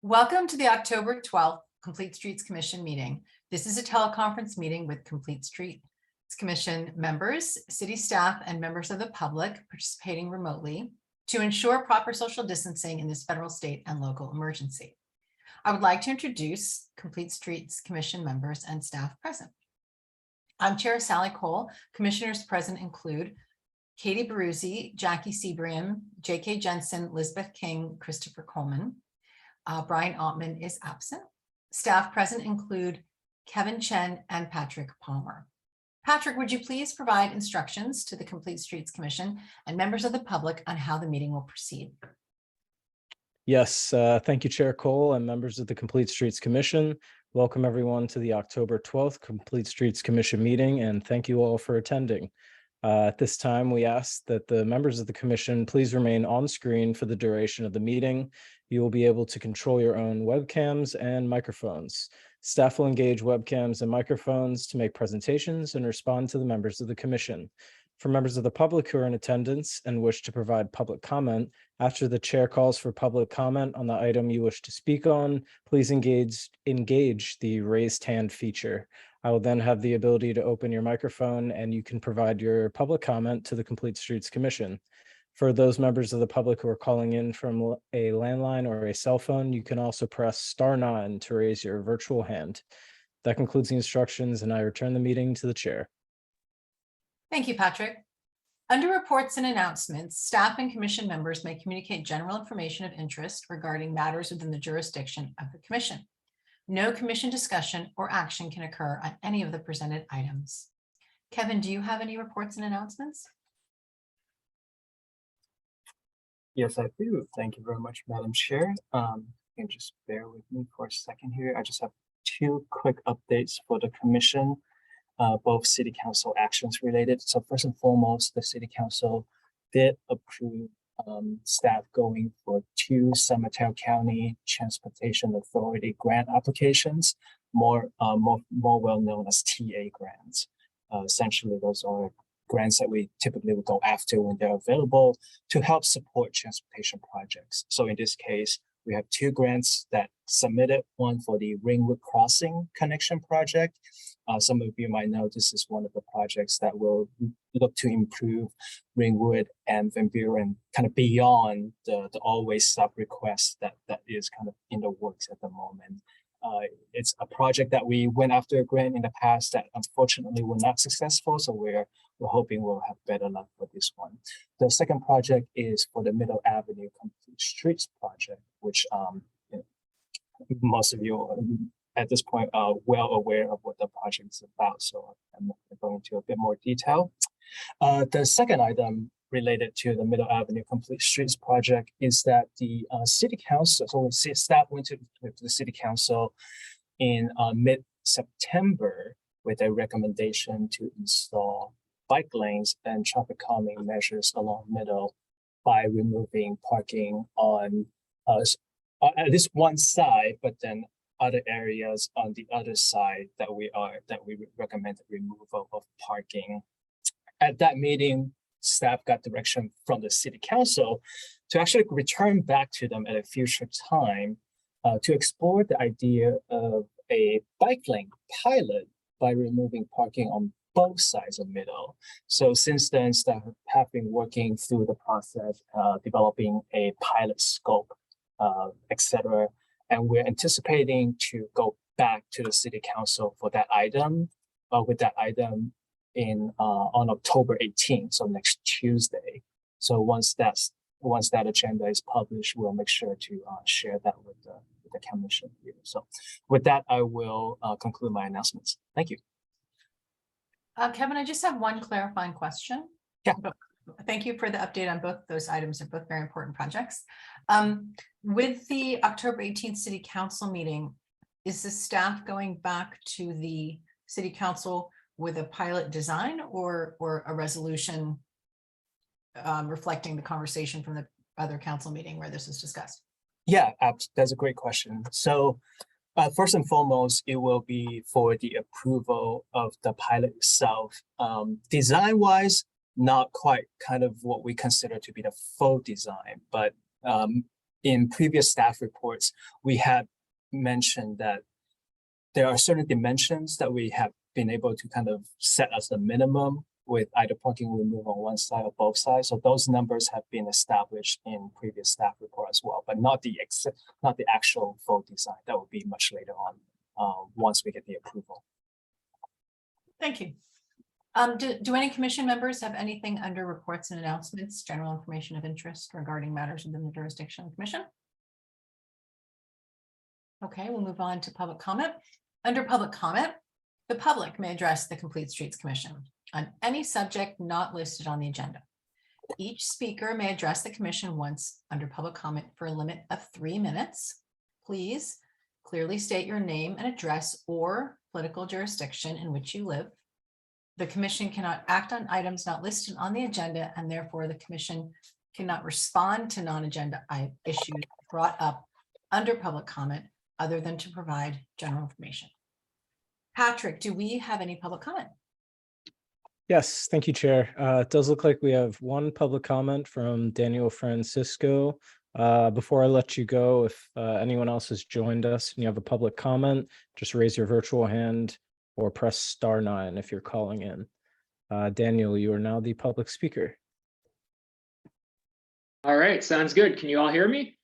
Welcome to the October 12th Complete Streets Commission meeting. This is a teleconference meeting with Complete Streets Commission members, city staff, and members of the public participating remotely to ensure proper social distancing in this federal, state, and local emergency. I would like to introduce Complete Streets Commission members and staff present. I'm Chair Sally Cole. Commissioners present include Katie Baruzzi, Jackie Seabriam, J.K. Jensen, Elizabeth King, Christopher Coleman. Brian Altman is absent. Staff present include Kevin Chen and Patrick Palmer. Patrick, would you please provide instructions to the Complete Streets Commission and members of the public on how the meeting will proceed? Yes, thank you, Chair Cole and members of the Complete Streets Commission. Welcome everyone to the October 12th Complete Streets Commission meeting, and thank you all for attending. At this time, we ask that the members of the commission please remain on screen for the duration of the meeting. You will be able to control your own webcams and microphones. Staff will engage webcams and microphones to make presentations and respond to the members of the commission. For members of the public who are in attendance and wish to provide public comment, after the chair calls for public comment on the item you wish to speak on, please engage the raised hand feature. I will then have the ability to open your microphone and you can provide your public comment to the Complete Streets Commission. For those members of the public who are calling in from a landline or a cell phone, you can also press *9 to raise your virtual hand. That concludes the instructions, and I return the meeting to the chair. Thank you, Patrick. Under reports and announcements, staff and commission members may communicate general information of interest regarding matters within the jurisdiction of the commission. No commission discussion or action can occur on any of the presented items. Kevin, do you have any reports and announcements? Yes, I do. Thank you very much, Madam Chair. And just bear with me for a second here. I just have two quick updates for the commission, both city council actions related. So first and foremost, the city council did approve staff going for 2 San Mateo County Transportation Authority grant applications, more well known as TA grants. Essentially, those are grants that we typically would go after when they're available to help support transportation projects. So in this case, we have 2 grants that submitted, one for the Ringwood Crossing Connection Project. Some of you might know this is one of the projects that will look to improve Ringwood and Van Buren kind of beyond the always stop request that is kind of in the works at the moment. It's a project that we went after a grant in the past that unfortunately were not successful, so we're hoping we'll have better luck for this one. The second project is for the Middle Avenue Complete Streets project, which most of you at this point are well aware of what the project is about, so I'm going into a bit more detail. The second item related to the Middle Avenue Complete Streets project is that the city council, so staff went to the city council in mid-September with a recommendation to install bike lanes and traffic calming measures along Middle by removing parking on at least one side, but then other areas on the other side that we recommend the removal of parking. At that meeting, staff got direction from the city council to actually return back to them at a future time to explore the idea of a bike lane pilot by removing parking on both sides of Middle. So since then, staff have been working through the process, developing a pilot scope, etc. And we're anticipating to go back to the city council for that item, with that item on October 18th, so next Tuesday. So once that agenda is published, we'll make sure to share that with the commission here. So with that, I will conclude my announcements. Thank you. Kevin, I just have one clarifying question. Yeah. Thank you for the update on both those items. They're both very important projects. With the October 18th City Council meeting, is the staff going back to the City Council with a pilot design or a resolution reflecting the conversation from the other council meeting where this was discussed? Yeah, that's a great question. So first and foremost, it will be for the approval of the pilot itself. Design-wise, not quite kind of what we consider to be the full design, but in previous staff reports, we had mentioned that there are certain dimensions that we have been able to kind of set as the minimum with either parking removal on one side or both sides. So those numbers have been established in previous staff report as well, but not the actual full design. That will be much later on once we get the approval. Thank you. Do any commission members have anything under reports and announcements, general information of interest regarding matters within the jurisdiction of the commission? Okay, we'll move on to public comment. Under public comment, the public may address the Complete Streets Commission on any subject not listed on the agenda. Each speaker may address the commission once under public comment for a limit of 3 minutes. Please clearly state your name and address or political jurisdiction in which you live. The commission cannot act on items not listed on the agenda, and therefore the commission cannot respond to non-agenda issues brought up under public comment other than to provide general information. Patrick, do we have any public comment? Yes, thank you, Chair. It does look like we have one public comment from Daniel Francisco. Before I let you go, if anyone else has joined us and you have a public comment, just raise your virtual hand or press *9 if you're calling in. Daniel, you are now the public speaker. All right, sounds good. Can you all hear me?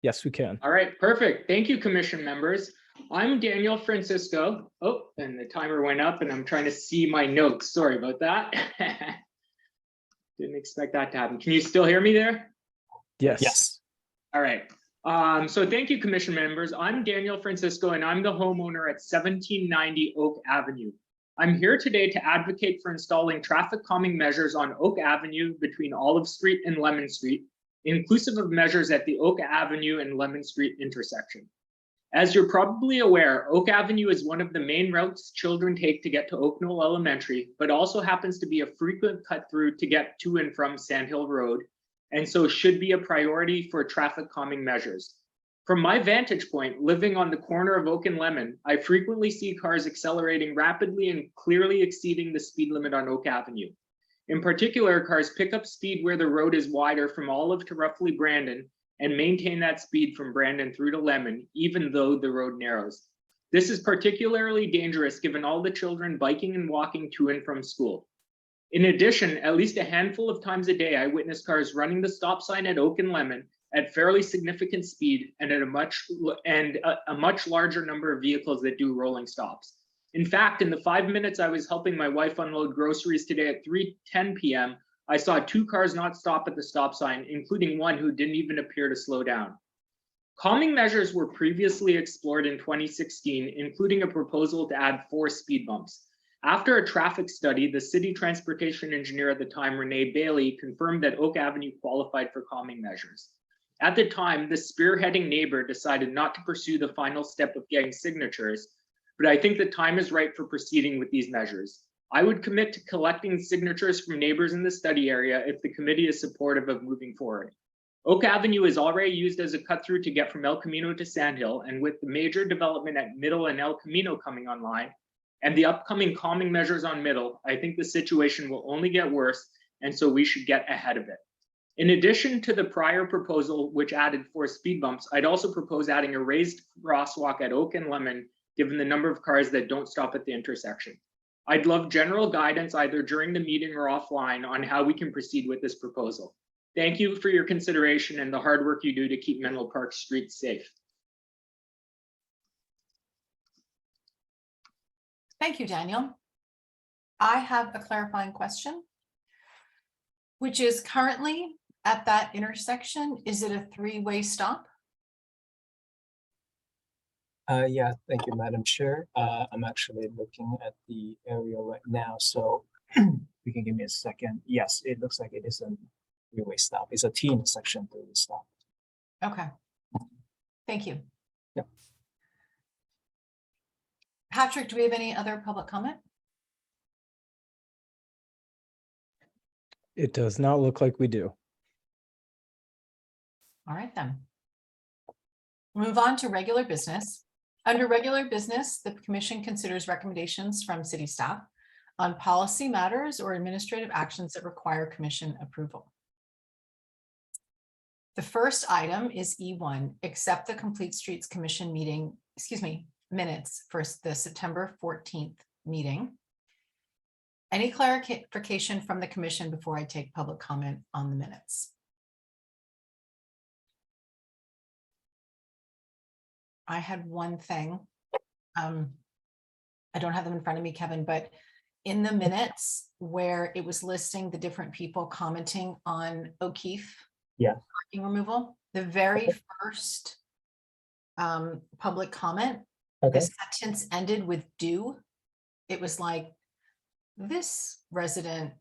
Yes, we can. All right, perfect. Thank you, commission members. I'm Daniel Francisco. Oh, and the timer went up and I'm trying to see my notes. Sorry about that. Didn't expect that to happen. Can you still hear me there? Yes. Yes. All right. So thank you, commission members. I'm Daniel Francisco and I'm the homeowner at 1790 Oak Avenue. I'm here today to advocate for installing traffic calming measures on Oak Avenue between Olive Street and Lemon Street, inclusive of measures at the Oak Avenue and Lemon Street intersection. As you're probably aware, Oak Avenue is one of the main routes children take to get to Oak Knoll Elementary, but also happens to be a frequent cut through to get to and from Sandhill Road, and so should be a priority for traffic calming measures. From my vantage point, living on the corner of Oak and Lemon, I frequently see cars accelerating rapidly and clearly exceeding the speed limit on Oak Avenue. In particular, cars pick up speed where the road is wider from Olive to roughly Brandon and maintain that speed from Brandon through to Lemon, even though the road narrows. This is particularly dangerous given all the children biking and walking to and from school. In addition, at least a handful of times a day, I witness cars running the stop sign at Oak and Lemon at fairly significant speed and at a much larger number of vehicles that do rolling stops. In fact, in the 5 minutes I was helping my wife unload groceries today at 3:10 p.m., I saw 2 cars not stop at the stop sign, including one who didn't even appear to slow down. Calming measures were previously explored in 2016, including a proposal to add 4 speed bumps. After a traffic study, the city transportation engineer at the time, Renee Bailey, confirmed that Oak Avenue qualified for calming measures. At the time, the spearheading neighbor decided not to pursue the final step of getting signatures, but I think the time is right for proceeding with these measures. I would commit to collecting signatures from neighbors in the study area if the committee is supportive of moving forward. Oak Avenue is already used as a cut through to get from El Camino to Sandhill, and with the major development at Middle and El Camino coming online, and the upcoming calming measures on Middle, I think the situation will only get worse, and so we should get ahead of it. In addition to the prior proposal, which added 4 speed bumps, I'd also propose adding a raised crosswalk at Oak and Lemon, given the number of cars that don't stop at the intersection. I'd love general guidance either during the meeting or offline on how we can proceed with this proposal. Thank you for your consideration and the hard work you do to keep Menlo Park streets safe. Thank you, Daniel. I have a clarifying question, which is currently at that intersection, is it a 3-way stop? Yeah, thank you, Madam Chair. I'm actually looking at the area right now, so you can give me a second. Yes, it looks like it is a 3-way stop. It's a T intersection 3-way stop. Okay. Thank you. Yep. Patrick, do we have any other public comment? It does not look like we do. All right, then. Move on to regular business. Under regular business, the commission considers recommendations from city staff on policy matters or administrative actions that require commission approval. The first item is E1, accept the Complete Streets Commission meeting, minutes for the September 14th meeting. Any clarification from the commission before I take public comment on the minutes? I had one thing. I don't have them in front of me, Kevin, but in the minutes where it was listing the different people commenting on O'Keefe. Yeah. Parking removal, the very first public comment, Okay. the sentence ended with "do." It was like, this resident's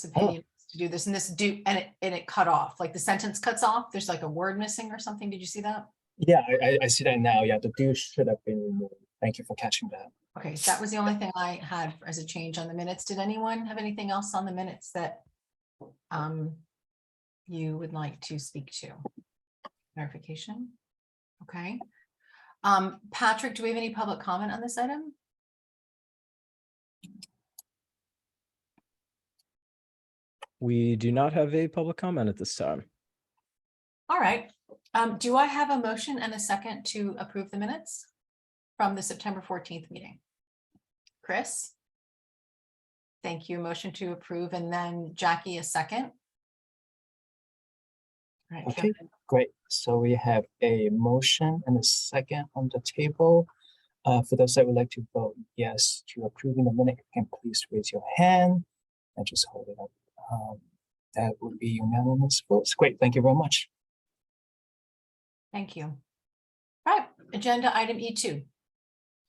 opinion is to do this and this do, and it cut off, like the sentence cuts off. There's like a word missing or something. Did you see that? Yeah, I see that now. Yeah, the do should have been removed. Thank you for catching that. Okay, that was the only thing I had as a change on the minutes. Did anyone have anything else on the minutes that you would like to speak to? Clarification? Okay. Patrick, do we have any public comment on this item? We do not have a public comment at this time. All right. Do I have a motion and a second to approve the minutes from the September 14th meeting? Chris? Thank you. Motion to approve, and then Jackie, a second. All right, Okay, Kevin. great. So we have a motion and a second on the table. For those that would like to vote yes to approving the minute, you can please raise your hand and just hold it up. That would be unanimous votes. Great, thank you very much. Thank you. All right, agenda item E2.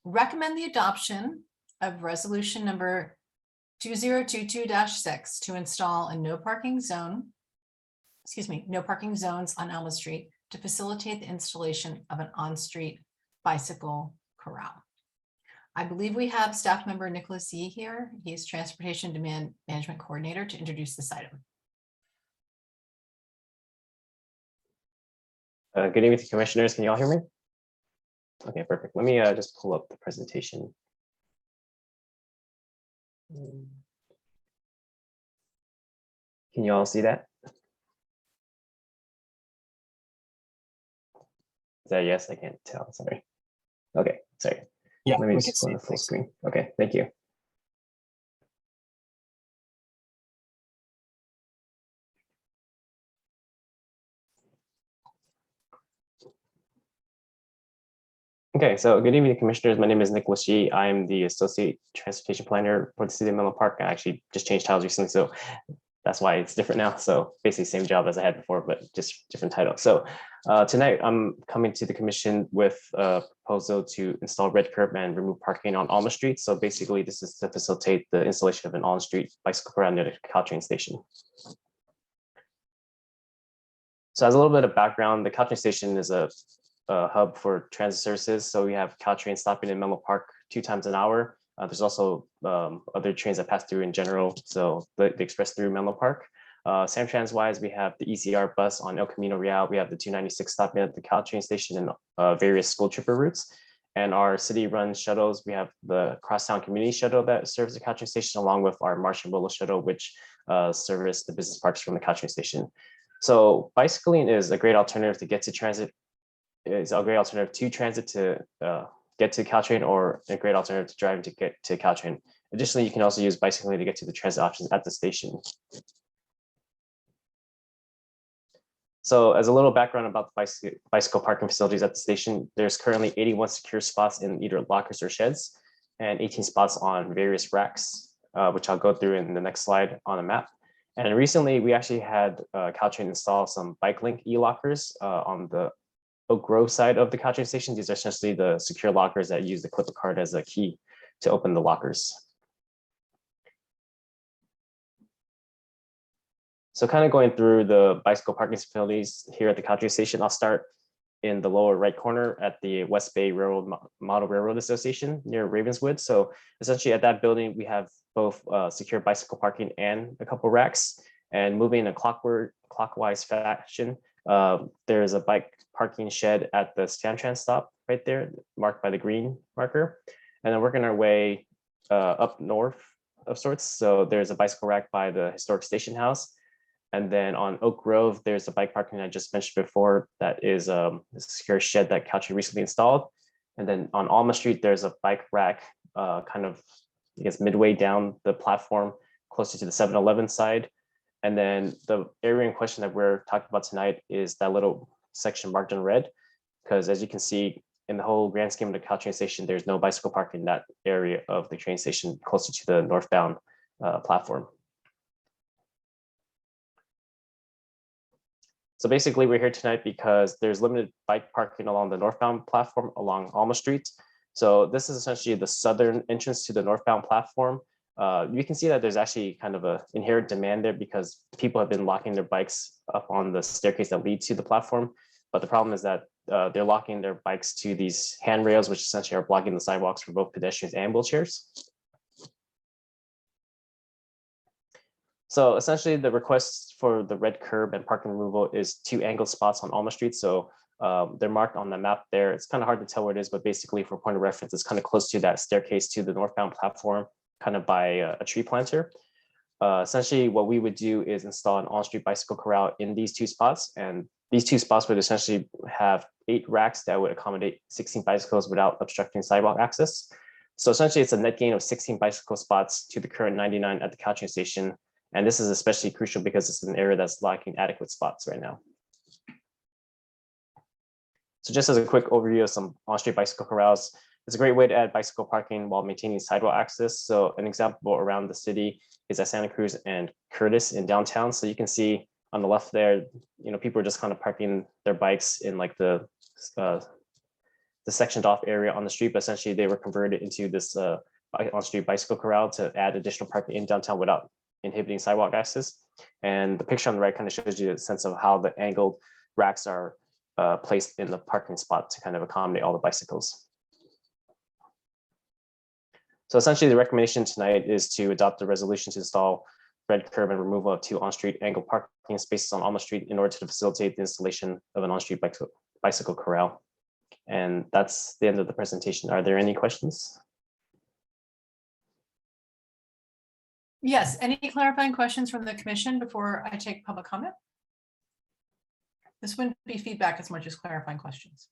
Recommend the adoption of resolution number 2022-6 to install a no parking zones on Elma Street to facilitate the installation of an on-street bicycle corral. I believe we have staff member Nicholas Yee here. He's Transportation Demand Management Coordinator, to introduce this item. Good evening, commissioners. Can you all hear me? Okay, perfect. Let me just pull up the presentation. Can you all see that? Is that yes? I can't tell. Sorry. Okay, sorry. Yeah, Let me we just can go on see the full it. screen. Okay, thank you. Okay, so good evening, commissioners. My name is Nicholas Yee. I'm the Associate Transportation Planner for the City of Menlo Park. I actually just changed titles recently, so that's why it's different now. So basically same job as I had before, but just different title. So tonight I'm coming to the commission with a proposal to install red curb and remove parking on Alma Street. So basically this is to facilitate the installation of an on-street bicycle corral near the Caltrain station. So as a little bit of background, the Caltrain station is a hub for transit services. So we have Caltrain stopping in Menlo Park 2 times an hour. There's also other trains that pass through in general. So the express through Menlo Park. Samtrans wise, we have the ECR bus on El Camino Real. We have the 296 stopping at the Caltrain station and various school tripper routes. And our city run shuttles, we have the Crosstown Community Shuttle that serves the Caltrain station, along with our Marsh and Willow Shuttle, which service the business parks from the Caltrain station. So bicycling is a great alternative to get to transit. It's a great alternative to transit to get to Caltrain, or a great alternative to driving to get to Caltrain. Additionally, you can also use bicycling to get to the transit options at the station. So as a little background about the bicycle parking facilities at the station, there's currently 81 secure spots in either lockers or sheds, and 18 spots on various racks, which I'll go through in the next slide on a map. And recently, we actually had Caltrain install some bike link e-lockers on the Oak Grove side of the Caltrain station. These are essentially the secure lockers that use the clip a card as a key to open the lockers. So kind of going through the bicycle parking facilities here at the Caltrain station, I'll start in the lower right corner at the West Bay Railroad Model Railroad Association near Ravenswood. So essentially at that building, we have both secure bicycle parking and a couple racks. And moving in a clockwise fashion, there's a bike parking shed at the Samtrans stop right there, marked by the green marker. And then working our way up north of sorts. So there's a bicycle rack by the historic station house. And then on Oak Grove, there's a bike parking I just mentioned before that is a secure shed that Caltrain recently installed. And then on Alma Street, there's a bike rack kind of, I guess, midway down the platform, closer to the 7-Eleven side. And then the area in question that we're talking about tonight is that little section marked in red, because as you can see, in the whole grand scheme of the Caltrain station, there's no bicycle parking in that area of the train station closer to the northbound platform. So basically, we're here tonight because there's limited bike parking along the northbound platform along Alma Street. So this is essentially the southern entrance to the northbound platform. You can see that there's actually kind of an inherent demand there because people have been locking their bikes up on the staircase that lead to the platform. But the problem is that they're locking their bikes to these handrails, which essentially are blocking the sidewalks for both pedestrians and wheelchairs. So essentially the request for the red curb and parking removal is 2 angled spots on Alma Street. So they're marked on the map there. It's kind of hard to tell where it is, but basically for point of reference, it's kind of close to that staircase to the northbound platform, kind of by a tree planter. Essentially what we would do is install an on-street bicycle corral in these 2 spots. And these 2 spots would essentially have 8 racks that would accommodate 16 bicycles without obstructing sidewalk access. So essentially it's a net gain of 16 bicycle spots to the current 99 at the Caltrain station. And this is especially crucial because it's an area that's lacking adequate spots right now. So just as a quick overview of some on-street bicycle corrals, it's a great way to add bicycle parking while maintaining sidewalk access. So an example around the city is at Santa Cruz and Curtis in downtown. So you can see on the left there, people are just kind of parking their bikes in like the sectioned off area on the street, but essentially they were converted into this on-street bicycle corral to add additional parking in downtown without inhibiting sidewalk access. And the picture on the right kind of shows you a sense of how the angled racks are placed in the parking spot to kind of accommodate all the bicycles. So essentially the recommendation tonight is to adopt a resolution to install red curb and removal of 2 on-street angled parking spaces on Alma Street in order to facilitate the installation of an on-street bicycle corral. And that's the end of the presentation. Are there any questions? Yes, any clarifying questions from the commission before I take public comment? This wouldn't be feedback as much as clarifying questions.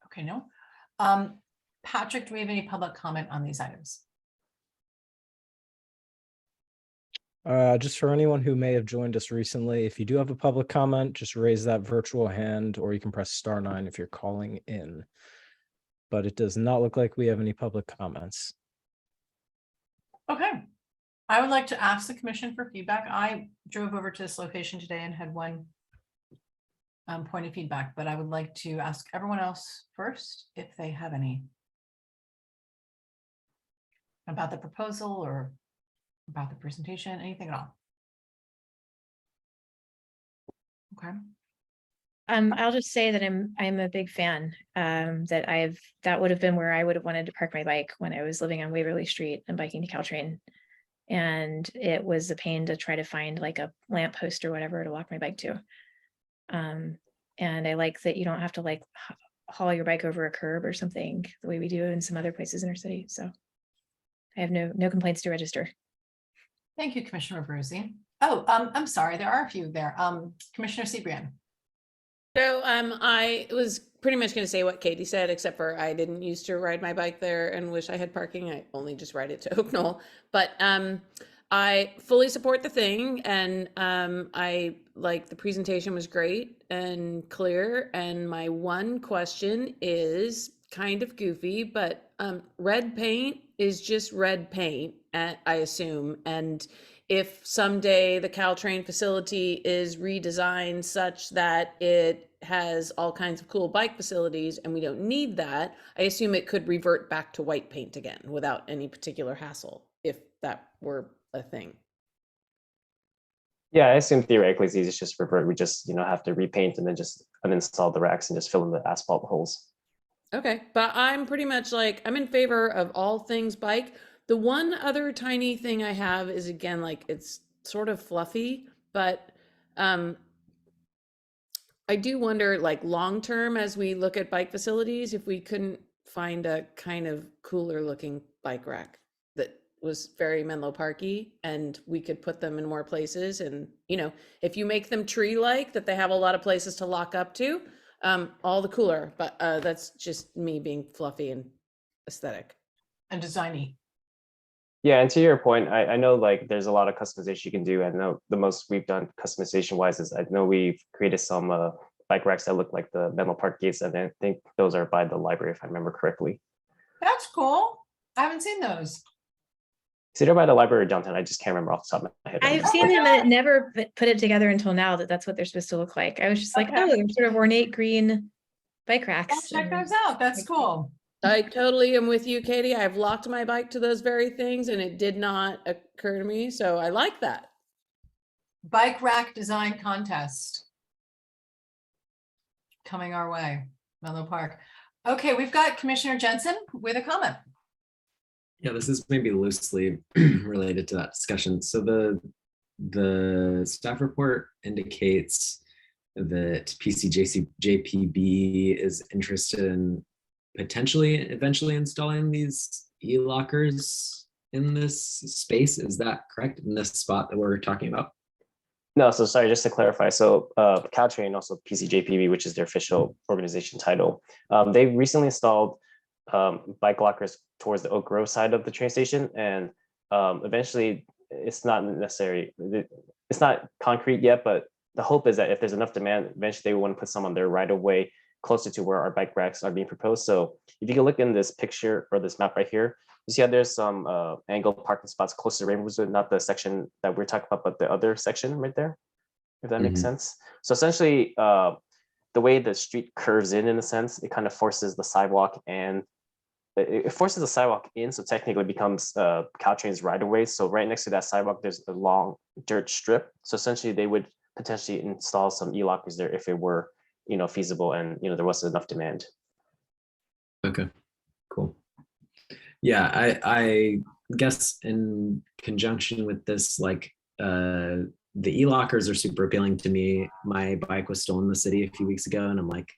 Okay, no. Patrick, do we have any public comment on these items? Just for anyone who may have joined us recently, if you do have a public comment, just raise that virtual hand, or you can press *9 if you're calling in. But it does not look like we have any public comments. Okay, I would like to ask the commission for feedback. I drove over to this location today and had one point of feedback, but I would like to ask everyone else first if they have any about the proposal or about the presentation, anything at all. Okay. I'll just say that I'm a big fan. That would have been where I would have wanted to park my bike when I was living on Waverly Street and biking to Caltrain. And it was a pain to try to find like a lamp post or whatever to walk my bike to. And I like that you don't have to like haul your bike over a curb or something the way we do in some other places in our city. So I have no complaints to register. Thank you, Commissioner Abruzzi. Oh, I'm sorry, there are a few there. Commissioner Sebrian. So I was pretty much going to say what Katie said, except for I didn't used to ride my bike there and wish I had parking. I only just ride it to Oak Knoll. But I fully support the thing, and I like the presentation was great and clear. And my one question is kind of goofy, but red paint is just red paint, I assume. And if someday the Caltrain facility is redesigned such that it has all kinds of cool bike facilities and we don't need that, I assume it could revert back to white paint again without any particular hassle, if that were a thing. Yeah, I assume theoretically it's easy to just revert. We just have to repaint and then just uninstall the racks and just fill in the asphalt holes. Okay, but I'm pretty much like, I'm in favor of all things bike. The one other tiny thing I have is, again, like it's sort of fluffy, but I do wonder, like long term, as we look at bike facilities, if we couldn't find a kind of cooler looking bike rack that was very Menlo Parky, and we could put them in more places. And, you know, if you make them tree-like, that they have a lot of places to lock up to, all the cooler. But that's just me being fluffy and aesthetic. And designy. Yeah, and to your point, I know like there's a lot of customization you can do. I know the most we've done customization wise is I know we've created some bike racks that look like the Menlo Park gates, and I think those are by the library if I remember correctly. That's cool. I haven't seen those. Is it by the library or downtown? I just can't remember off the top of my head. I've seen them and never put it together until now that that's what they're supposed to look like. I was just like, Okay. oh, they're sort of ornate green bike I'll racks. check and- those out. That's cool. I totally am with you, Katie. I've locked my bike to those very things, and it did not occur to me. So I like that. Bike rack design contest coming our way, Menlo Park. Okay, we've got Commissioner Jensen with a comment. Yeah, this is maybe loosely related to that discussion. So the staff report indicates that PCJPB is interested in potentially eventually installing these e-lockers in this space. Is that correct, in this spot that we're talking about? No, so sorry, just to clarify. So Caltrain, also PCJPB, which is their official organization title, they recently installed bike lockers towards the Oak Grove side of the train station. And eventually it's not necessary, it's not concrete yet, but the hope is that if there's enough demand, eventually they want to put some on their right of way closer to where our bike racks are being proposed. So if you can look in this picture or this map right here, you see how there's some angled parking spots close to Rainbowwood, not the section that we're talking about, but the other section right there, if that makes sense. So essentially, the way the street curves in a sense, it kind of forces the sidewalk and it forces the sidewalk in, so technically it becomes Caltrain's right of way. So right next to that sidewalk, there's a long dirt strip. So essentially they would potentially install some e-lockers there if it were, you know, feasible and, you know, there was enough demand. Okay, cool. Yeah, I guess in conjunction with this, like the e-lockers are super appealing to me. My bike was stolen in the city a few weeks ago, and I'm like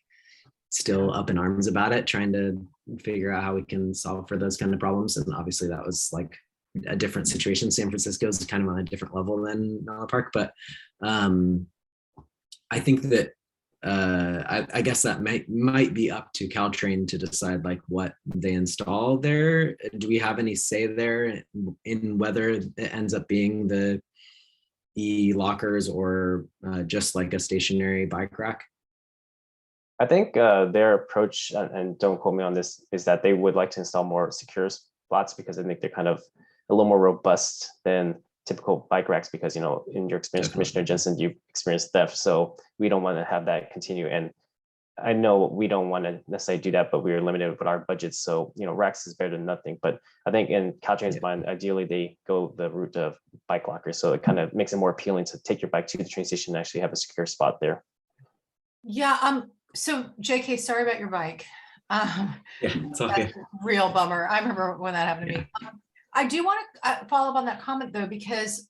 still up in arms about it, trying to figure out how we can solve for those kind of problems. And obviously that was like a different situation. San Francisco is kind of on a different level than Menlo Park, but I think that I guess that might be up to Caltrain to decide like what they install there. Do we have any say there in whether it ends up being the e-lockers or just like a stationary bike rack? I think their approach, and don't quote me on this, is that they would like to install more secure spots because I think they're kind of a little more robust than typical bike racks because, you know, in your experience, Commissioner Jensen, you've experienced theft. So we don't want to have that continue. And I know we don't want to necessarily do that, but we're limited with our budgets. So, you know, racks is better than nothing. But I think in Caltrain's mind, ideally they go the route of bike lockers. So it kind of makes it more appealing to take your bike to the train station and actually have a secure spot there. Yeah, so JK, sorry about your bike. Yeah, it's all That's good. a real bummer. I remember when that happened to me. I do want to follow up on that comment though, because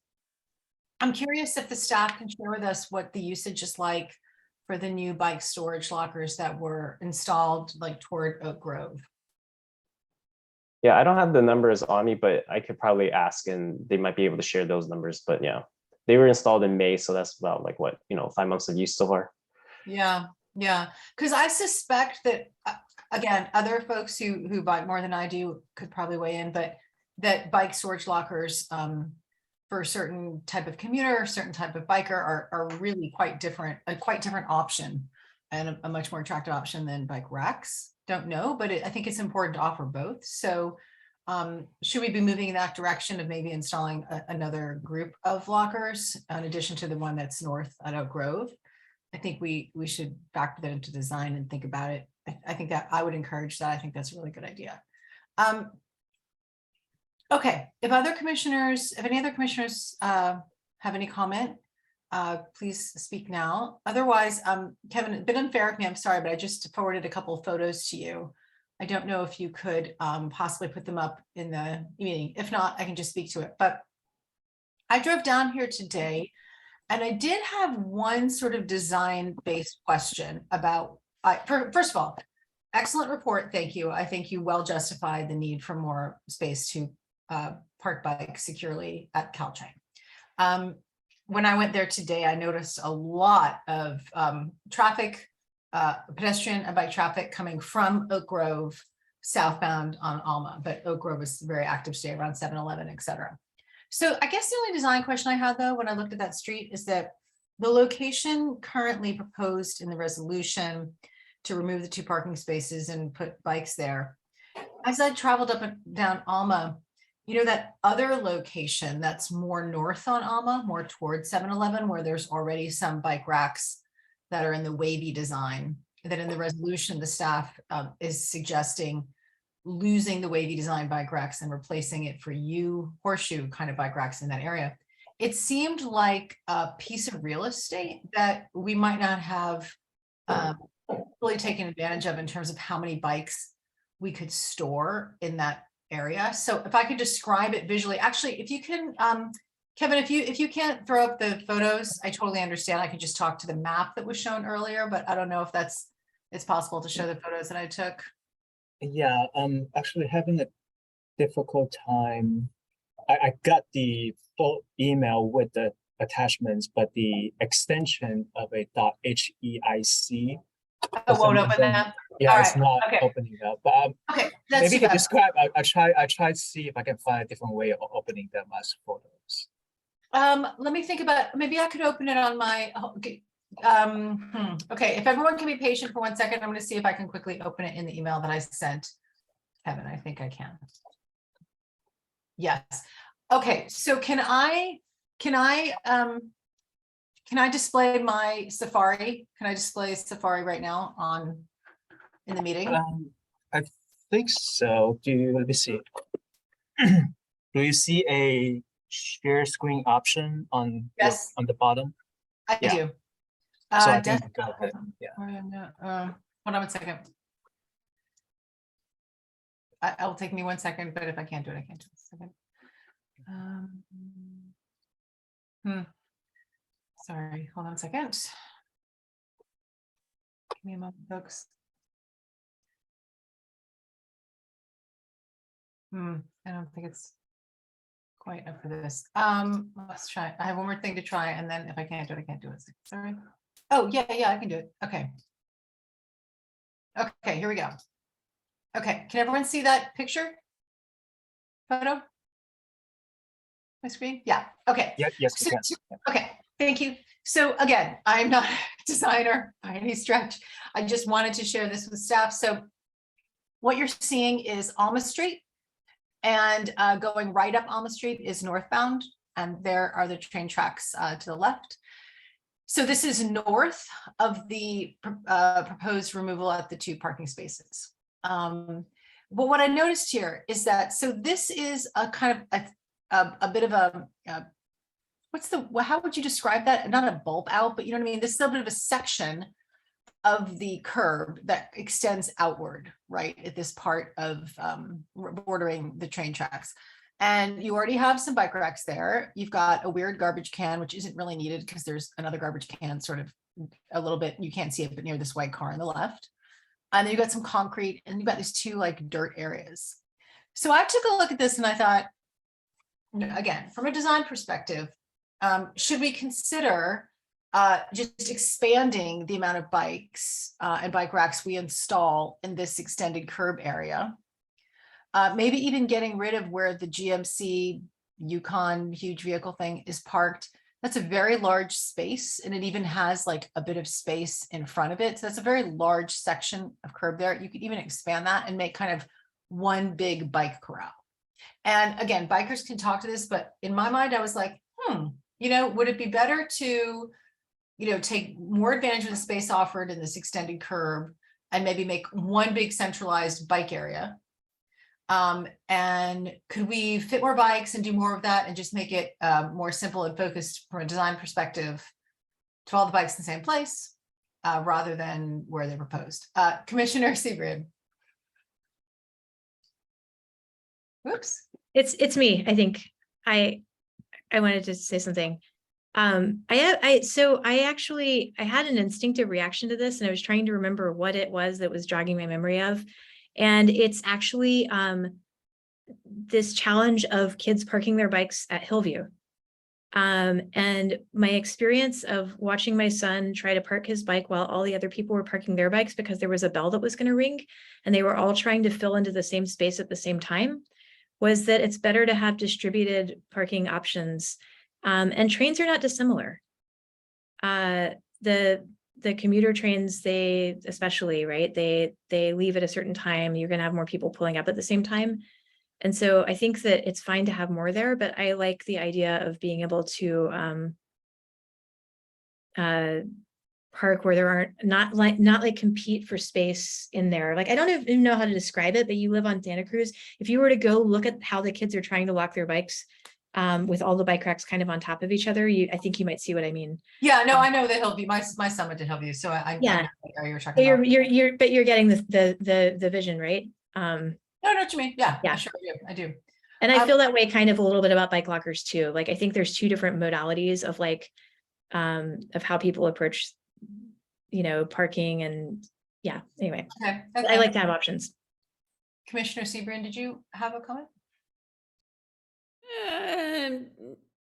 I'm curious if the staff can share with us what the usage is like for the new bike storage lockers that were installed like toward Oak Grove. Yeah, I don't have the numbers on me, but I could probably ask and they might be able to share those numbers. But yeah, they were installed in May. So that's about like what, you know, 5 months of use so far. Yeah, because I suspect that, again, other folks who bike more than I do could probably weigh in, but that bike storage lockers for a certain type of commuter, certain type of biker are really quite different, a quite different option and a much more attractive option than bike racks. Don't know, but I think it's important to offer both. So should we be moving in that direction of maybe installing another group of lockers in addition to the one that's north at Oak Grove? I think we should factor that into design and think about it. I think that I would encourage that. I think that's a really good idea. Okay, if any other commissioners have any comment, please speak now. Otherwise, Kevin, a bit unfair of me, I'm sorry, but I just forwarded a couple of photos to you. I don't know if you could possibly put them up in the meeting. If not, I can just speak to it. But I drove down here today and I did have one sort of design-based question about, first of all, excellent report, thank you. I think you well justified the need for more space to park bikes securely at Caltrain. When I went there today, I noticed a lot of traffic, pedestrian and bike traffic coming from Oak Grove southbound on Alma, but Oak Grove was very active today around 7-Eleven, et cetera. So I guess the only design question I had though, when I looked at that street, is that the location currently proposed in the resolution to remove the 2 parking spaces and put bikes there. As I traveled up and down Alma, you know, that other location that's more north on Alma, more towards 7-Eleven, where there's already some bike racks that are in the wavy design, that in the resolution, the staff is suggesting losing the wavy design bike racks and replacing it for horseshoe kind of bike racks in that area. It seemed like a piece of real estate that we might not have really taken advantage of in terms of how many bikes we could store in that area. So if I could describe it visually, actually, if you can, Kevin, if you can't throw up the photos, I totally understand. I could just talk to the map that was shown earlier, but I don't know if it's possible to show the photos that I took. Yeah, I'm actually having a difficult time. I got the full email with the attachments, but the extension of a .heic. It won't open that. Yeah, All it's right, not okay. opening up. But Okay, that's maybe too you can bad. describe. I try to see if I can find a different way of opening them as photos. Let me think about, maybe I could open it on my, okay, if everyone can be patient for 1 second, I'm going to see if I can quickly open it in the email that I sent Kevin. I think I can. Yes. Okay, so can I display my Safari? Can I display Safari right now in the meeting? I think so. Let me see. Do you see a share screen option on Yes. on the bottom? I yeah. do. So I think go ahead. Yeah. Hold on 1 second. It'll take me 1 second, but if I can't do it, I can't do it. 1 second. Sorry, hold on 1 second. Give me a moment, folks. I don't think it's quite up for this. Let's try. I have one more thing to try, and then if I can't do it, I can't do it. Sorry. Oh, yeah, I can do it. Okay. Okay, here we go. Okay, can everyone see that picture? Photo? My screen? Yeah, okay. Yeah, yes, we can. Okay, thank you. So again, I'm not a designer by any stretch. I just wanted to share this with staff. So what you're seeing is Alma Street, and going right up Alma Street is northbound, and there are the train tracks to the left. So this is north of the proposed removal at the 2 parking spaces. But what I noticed here is that, so this is a kind of a bit of a, how would you describe that? Not a bulb out, but you know what I mean? This is a bit of a section of the curb that extends outward, right, at this part of bordering the train tracks. And you already have some bike racks there. You've got a weird garbage can, which isn't really needed because there's another garbage can sort of a little bit, you can't see it, but near this white car on the left. And then you've got some concrete, and you've got these 2 like dirt areas. So I took a look at this and I thought, again, from a design perspective, should we consider just expanding the amount of bikes and bike racks we install in this extended curb area? Maybe even getting rid of where the GMC Yukon huge vehicle thing is parked. That's a very large space, and it even has like a bit of space in front of it. So that's a very large section of curb there. You could even expand that and make kind of one big bike corral. And again, bikers can talk to this, but in my mind, I was like, would it be better to, take more advantage of the space offered in this extended curb and maybe make one big centralized bike area? And could we fit more bikes and do more of that and just make it more simple and focused from a design perspective to all the bikes in the same place rather than where they're proposed? Commissioner Seabrid. Whoops. It's me. I think I wanted to say something. I had an instinctive reaction to this, and I was trying to remember what it was that was jogging my memory of. And it's actually this challenge of kids parking their bikes at Hillview. And my experience of watching my son try to park his bike while all the other people were parking their bikes because there was a bell that was going to ring and they were all trying to fill into the same space at the same time was that it's better to have distributed parking options. And trains are not dissimilar. The commuter trains, they especially, right, they leave at a certain time. You're going to have more people pulling up at the same time. And so I think that it's fine to have more there, but I like the idea of being able to park where there aren't not like compete for space in there. Like, I don't even know how to describe it, but you live on Santa Cruz. If you were to go look at how the kids are trying to lock their bikes with all the bike racks kind of on top of each other, I think you might see what I mean. Yeah, no, I know the Hillview. My son went to Hillview, so I Yeah. know what area you're But talking about. but you're getting the vision, right? No, I know what you mean. Yeah, Yeah. sure, I do. And I feel that way kind of a little bit about bike lockers too. Like, I think there's two different modalities of like, of how people approach, parking and yeah, anyway, Okay, I like to have options. Commissioner Sebrin, did you have a comment?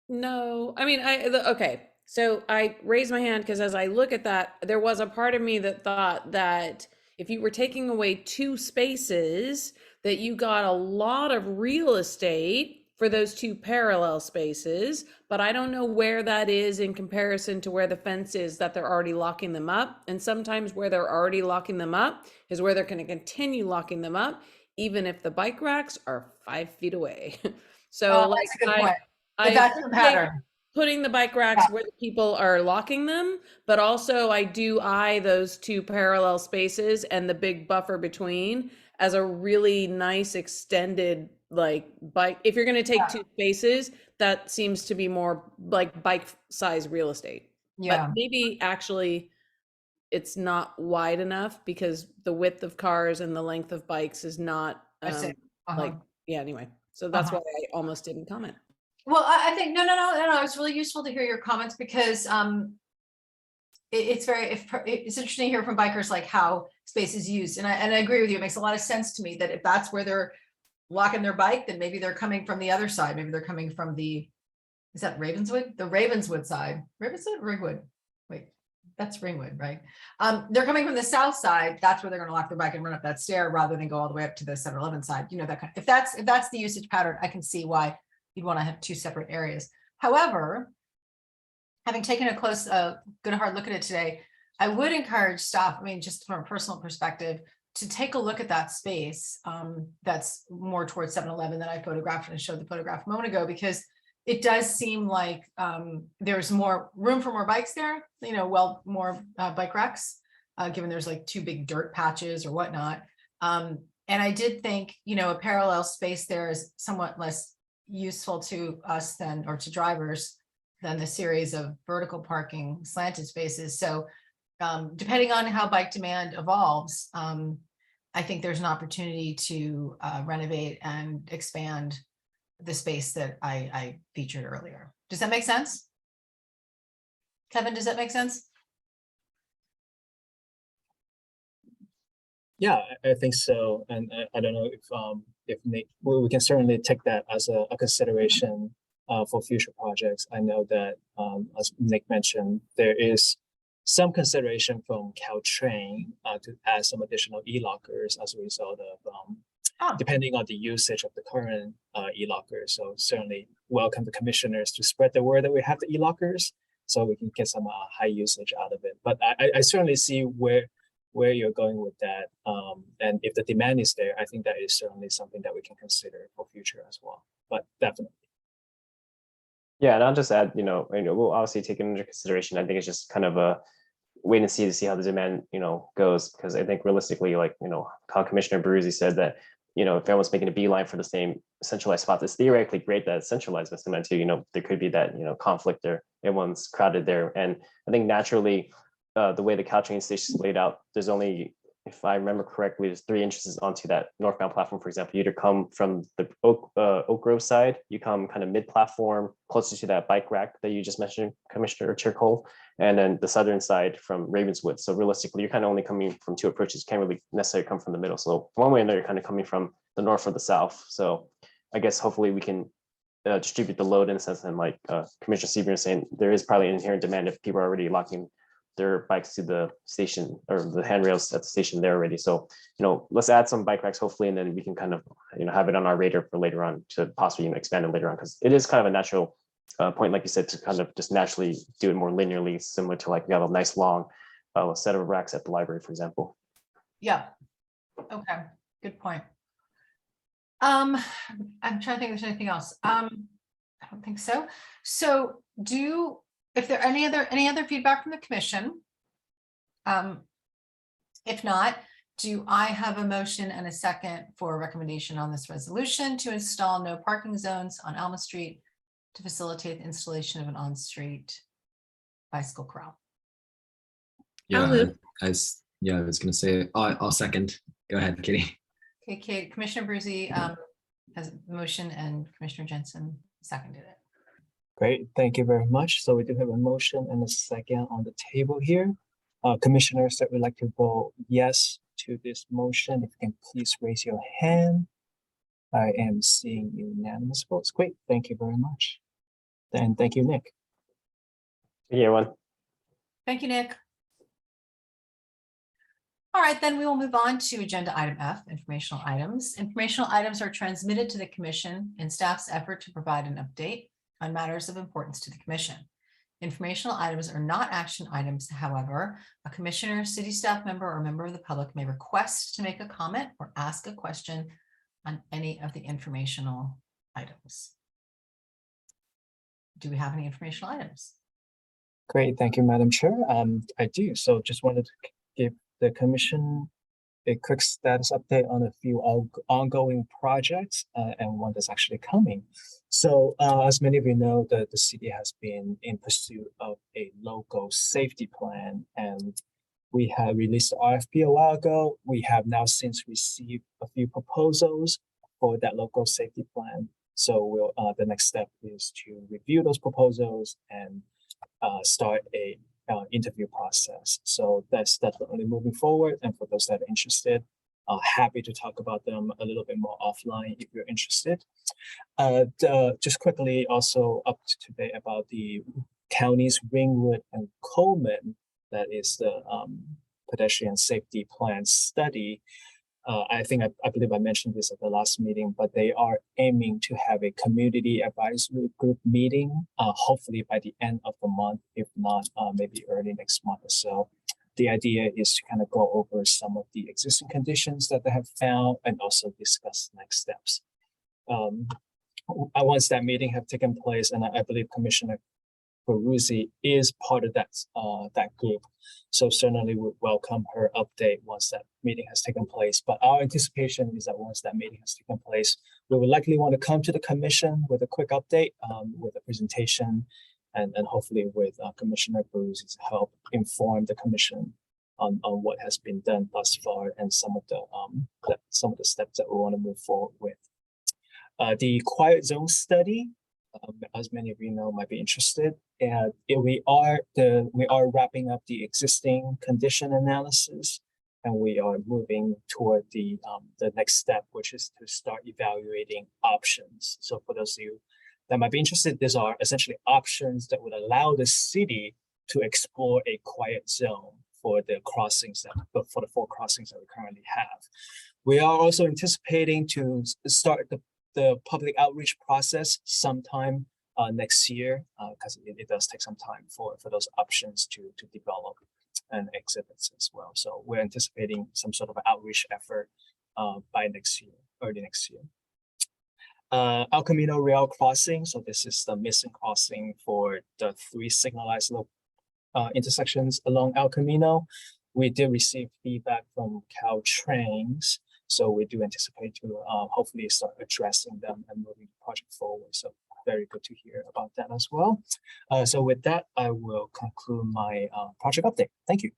No, I mean, okay. So I raised my hand because as I look at that, there was a part of me that thought that if you were taking away 2 spaces, that you got a lot of real estate for those 2 parallel spaces, but I don't know where that is in comparison to where the fence is that they're already locking them up. And sometimes where they're already locking them up is where they're going to continue locking them up, even if the bike racks are 5 feet away. So like, That's a good point. But that's the pattern. putting the bike racks where the people are locking them, but also I do eye those 2 parallel spaces and the big buffer between as a really nice extended like bike. If you're going to take 2 spaces, that seems to be more like bike size real estate. Yeah. But maybe actually it's not wide enough because the width of cars and the length of bikes is not like, yeah, anyway. So that's why I almost didn't comment. Well, I think, no, it's really useful to hear your comments because it's interesting to hear from bikers like how space is used. And I agree with you. It makes a lot of sense to me that if that's where they're locking their bike, then maybe they're coming from the other side. Maybe they're coming from is that Ravenswood? The Ravenswood side. Ravenswood, Ringwood. Wait, that's Ringwood, right? They're coming from the south side. That's where they're going to lock their bike and run up that stair rather than go all the way up to the 7-Eleven side. That kind of, if that's the usage pattern, I can see why you'd want to have 2 separate areas. However, having taken a close, good hard look at it today, I would encourage staff, I mean, just from a personal perspective, to take a look at that space that's more towards 7-Eleven that I photographed and showed the photograph a moment ago, because it does seem like there's more room for more bikes there, more bike racks, given there's like 2 big dirt patches or whatnot. And I did think, a parallel space there is somewhat less useful to us or to drivers than the series of vertical parking slanted spaces. So depending on how bike demand evolves, I think there's an opportunity to renovate and expand the space that I featured earlier. Does that make sense? Kevin, does that make sense? Yeah, I think so. And I don't know if Nick, we can certainly take that as a consideration for future projects. I know that, as Nick mentioned, there is some consideration from Caltrain to add some additional e-lockers as a result of depending on the usage of the current e-lockers. So certainly welcome the commissioners to spread the word that we have the e-lockers so we can get some high usage out of it. But I certainly see where you're going with that. And if the demand is there, I think that is certainly something that we can consider for future as well, but definitely. Yeah, and I'll just add, we'll obviously take it into consideration. I think it's just kind of a wait and see how the demand, goes, because I think realistically, like, Commissioner Baruzzi said that, if everyone's making a beeline for the same centralized spot, it's theoretically great that it's centralized, but sometimes too, there could be that, conflict there. Everyone's crowded there. And I think naturally, the way the Caltrain station is laid out, there's only, if I remember correctly, there's 3 entrances onto that northbound platform. For example, you either come from the Oak Grove side, you come kind of mid-platform, closer to that bike rack that you just mentioned, Commissioner Chair Cole, and then the southern side from Ravenswood. So realistically, you're kind of only coming from 2 approaches. You can't really necessarily come from the middle. So one way or another, you're kind of coming from the north or the south. So I guess hopefully we can distribute the load in a sense. And like Commissioner Seaborn is saying, there is probably an inherent demand if people are already locking their bikes to the station or the handrails at the station there already. So, let's add some bike racks hopefully, and then we can kind of, have it on our radar for later on to possibly expand it later on, because it is kind of a natural point, like you said, to kind of just naturally do it more linearly, similar to like we have a nice long set of racks at the library, for example. Yeah. Okay, good point. I'm trying to think if there's anything else. I don't think so. So if there are any other feedback from the commission? If not, do I have a motion and a second for a recommendation on this resolution to install no parking zones on Alma Street to facilitate the installation of an on-street bicycle corral? Yeah, I was gonna say, I'll second. Go ahead, Kitty. Okay, Commissioner Brucey has a motion and Commissioner Jensen seconded it. Great, thank you very much. So we do have a motion and a second on the table here. Commissioners that would like to vote yes to this motion, if you can please raise your hand. I am seeing unanimous votes. Great, thank you very much. And thank you, Nick. Yeah, everyone. Thank you, Nick. All right, then we will move on to agenda item F, informational items. Informational items are transmitted to the commission in staff's effort to provide an update on matters of importance to the commission. Informational items are not action items. However, a commissioner, city staff member, or member of the public may request to make a comment or ask a question on any of the informational items. Do we have any informational items? Great, thank you, Madam Chair. I do. So just wanted to give the commission a quick status update on a few ongoing projects and one that's actually coming. So as many of you know, the city has been in pursuit of a local safety plan, and we have released the RFP a while ago. We have now since received a few proposals for that local safety plan. So the next step is to review those proposals and start a interview process. So that's definitely moving forward. And for those that are interested, happy to talk about them a little bit more offline if you're interested. Just quickly also up to date about the counties Ringwood and Coleman, that is the pedestrian safety plan study. I believe I mentioned this at the last meeting, but they are aiming to have a community advisory group meeting, hopefully by the end of the month, if not maybe early next month or so. The idea is to kind of go over some of the existing conditions that they have found and also discuss next steps. Once that meeting have taken place, and I believe Commissioner Peruzzi is part of that group. So certainly would welcome her update once that meeting has taken place. But our anticipation is that once that meeting has taken place, we would likely want to come to the commission with a quick update, with a presentation, and hopefully with Commissioner Peruzzi's help inform the commission on what has been done thus far and some of the steps that we want to move forward with. The quiet zone study, as many of you know, might be interested. And we are wrapping up the existing condition analysis, and we are moving toward the next step, which is to start evaluating options. So for those of you that might be interested, these are essentially options that would allow the city to explore a quiet zone for the crossings for the 4 crossings that we currently have. We are also anticipating to start the public outreach process sometime next year, because it does take some time for those options to develop and exhibits as well. So we're anticipating some sort of outreach effort by next year, early next year. El Camino Real crossing. So this is the missing crossing for the 3 signalized intersections along El Camino. We did receive feedback from Caltrains. So we do anticipate to hopefully start addressing them and moving the project forward. So very good to hear about that as well. So with that, I will conclude my project update. Thank you.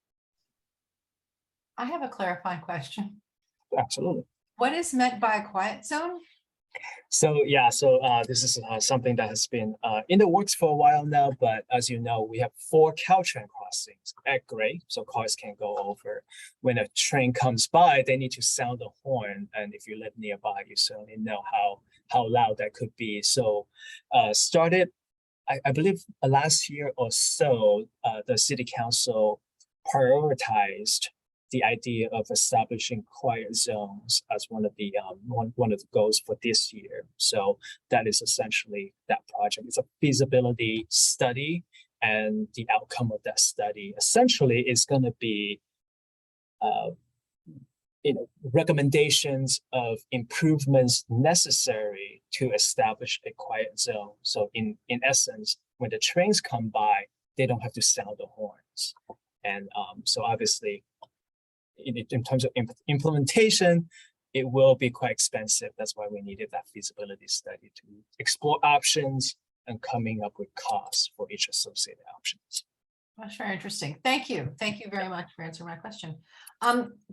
I have a clarifying question. Absolutely. What is meant by a quiet zone? So yeah, this is something that has been in the works for a while now, but as you know, we have 4 Caltrain crossings at grade, so cars can't go over. When a train comes by, they need to sound the horn, and if you live nearby, you certainly know how loud that could be. So started, I believe last year or so, the city council prioritized the idea of establishing quiet zones as one of the one of the goals for this year. So that is essentially that project. It's a feasibility study, and the outcome of that study essentially is going to be recommendations of improvements necessary to establish a quiet zone. So in essence, when the trains come by, they don't have to sound the horns. And so obviously, in terms of implementation, it will be quite expensive. That's why we needed that feasibility study to explore options and coming up with costs for each associated options. That's very interesting. Thank you. Thank you very much for answering my question.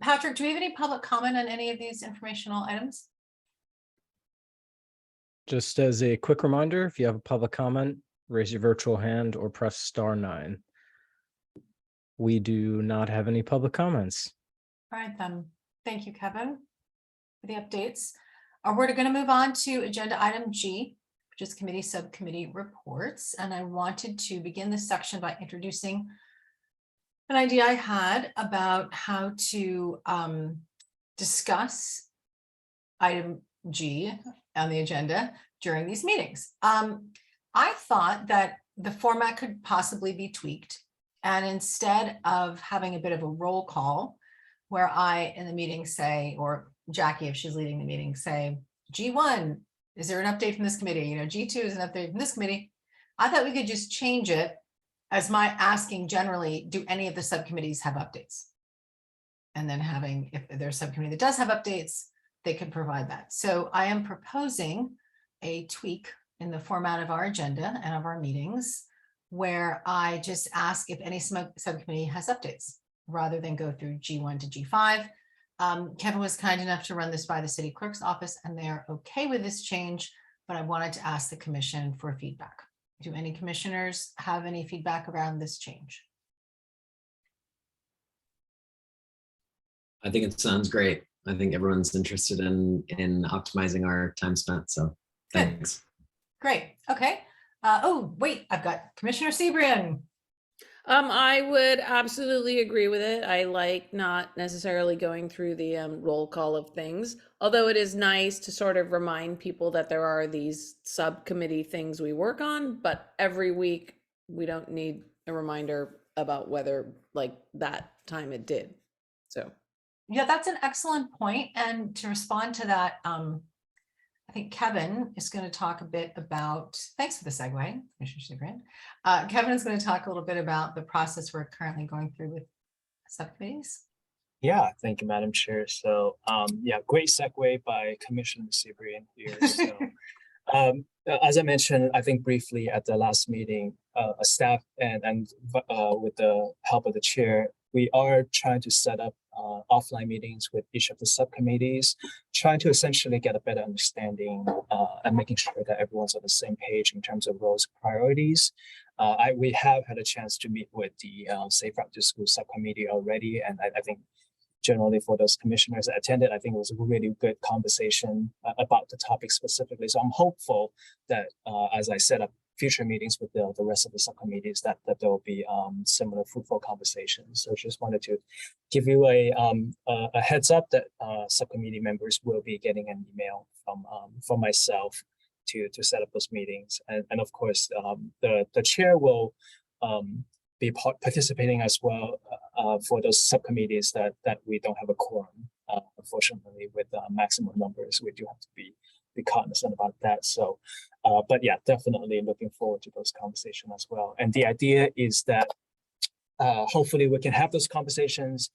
Patrick, do we have any public comment on any of these informational items? Just as a quick reminder, if you have a public comment, raise your virtual hand or press *9. We do not have any public comments. All right, then. Thank you, Kevin, for the updates. We're going to move on to agenda item G, which is committee subcommittee reports. And I wanted to begin this section by introducing an idea I had about how to discuss item G on the agenda during these meetings. I thought that the format could possibly be tweaked, and instead of having a bit of a roll call where I in the meeting say, or Jackie, if she's leading the meeting, say, G1, is there an update from this committee? G2 is an update from this committee. I thought we could just change it as my asking generally, do any of the subcommittees have updates? And then having, if there's a subcommittee that does have updates, they can provide that. So I am proposing a tweak in the format of our agenda and of our meetings, where I just ask if any subcommittee has updates rather than go through G1 to G5. Kevin was kind enough to run this by the city clerk's office, and they're okay with this change, but I wanted to ask the commission for feedback. Do any commissioners have any feedback around this change? I think it sounds great. I think everyone's interested in optimizing our time spent. So thanks. Great. Okay. Oh, wait, I've got Commissioner Sebrian. I would absolutely agree with it. I like not necessarily going through the roll call of things, although it is nice to sort of remind people that there are these subcommittee things we work on, but every week we don't need a reminder about whether like that time it did. So yeah, that's an excellent point. And to respond to that, I think Kevin is going to talk a bit about, thanks for the segue, Commissioner Sebrian. Kevin is going to talk a little bit about the process we're currently going through with subcommittees. Yeah, thank you, Madam Chair. So yeah, great segue by Commissioner Sebrian here. So as I mentioned, I think briefly at the last meeting, a staff and with the help of the chair, we are trying to set up offline meetings with each of the subcommittees, trying to essentially get a better understanding and making sure that everyone's on the same page in terms of roles and priorities. We have had a chance to meet with the Safe Route to School subcommittee already, and I think generally for those commissioners that attended, I think it was a really good conversation about the topic specifically. So I'm hopeful that as I set up future meetings with the rest of the subcommittees, that there will be similar fruitful conversations. So just wanted to give you a heads up that subcommittee members will be getting an email from myself to set up those meetings. And of course, the chair will be participating as well for those subcommittees that we don't have a quorum. Unfortunately, with maximum numbers, we do have to be cognizant about that. So, but yeah, definitely looking forward to those conversations as well. And the idea is that hopefully we can have those conversations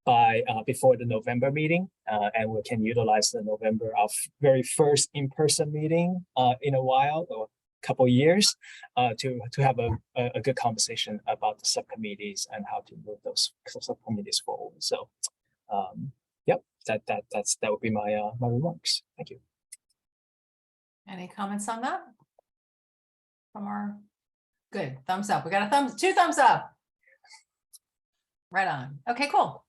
by before the November meeting, and we can utilize the November, our very first in-person meeting in a while, or couple years, to have a good conversation about the subcommittees and how to move those subcommittees forward. So, yep, that would be my my remarks. Thank you. Any comments on that? From our good thumbs up. We got a two thumbs up. Right on. Okay, cool.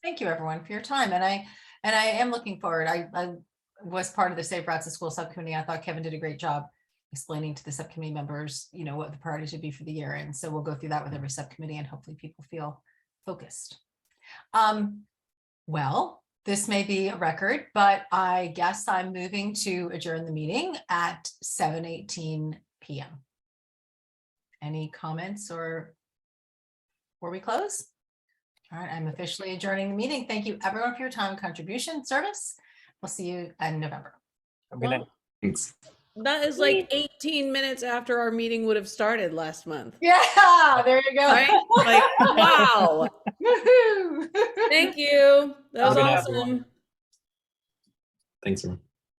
Thank you everyone for your time. And I am looking forward. was part of the Safe Routes to School subcommittee. I thought Kevin did a great job explaining to the subcommittee members, you know, what the priorities should be for the year. And so we'll go through that with every subcommittee and hopefully people feel focused. Well, this may be a record, but I guess I'm moving to adjourn the meeting at 7:18 p.m. Any comments or before we close? All right, I'm officially adjourning the meeting. Thank you everyone for your time, contribution, service. We'll see you in November. Good night. Thanks. That is like 18 minutes after our meeting would have started last month. Yeah, there you go. Right? Like, wow. Woohoo! Thank you. That was Good night, awesome. everyone. Thanks, everyone.